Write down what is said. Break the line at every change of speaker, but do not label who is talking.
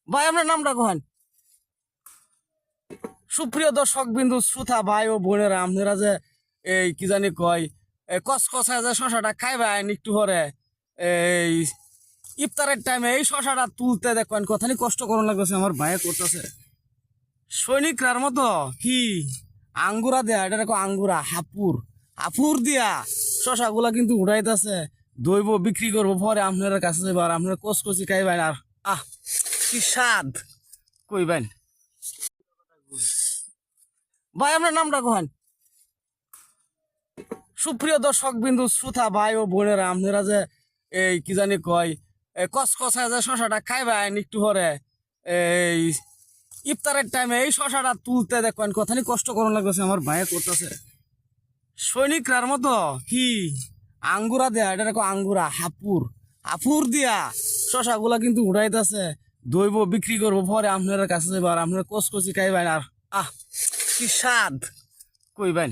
ভাই আপনার নামটা কহেন। সুপ্রিয় দর্শক বিন্দু শ্রোতা ভাই ও বোনেরা, আপনারা যে এই কি জানি কয় কসকসায় যে শশাটা খাইবেন একটু পরে এই ইফতারের টাইমে এই শশাটা তুলতে দেখবেন কতখানি কষ্ট করুন লাগতেছে। আমার ভাইয়ে করতেছে সৈনিকরার মতো কি আঙ্গুরা দেয়া, এটা দেখো আঙ্গুরা হাপুর হাপুর দিয়া শশাগুলা কিন্তু উড়াইতেছে। দইব বিক্রি করবো, পরে আপনার কাছে যাবো আর আপনারা কসকসি খাইবেন আর আহ কি স্বাদ কইবেন। ভাই আপনার নামটা কহেন। সুপ্রিয় দর্শক বিন্দু শ্রোতা ভাই ও বোনেরা, আপনারা যে এই কি জানি কয় কসকসায় যে শশাটা খাইবেন একটু পরে এই ইফতারের টাইমে এই শশাটা তুলতে দেখবেন কতখানি কষ্ট করুন লাগতেছে। আমার ভাইয়ে করতেছে সৈনিকরার মতো কি আঙ্গুরা দেয়া, এটা দেখো আঙ্গুরা হাপুর হাপুর দিয়া শশাগুলা কিন্তু উড়াইতেছে। দইব বিক্রি করবো, পরে আপনার কাছে যাবো আর আপনারা কসকসি খাইবেন আর আহ কি স্বাদ কইবেন।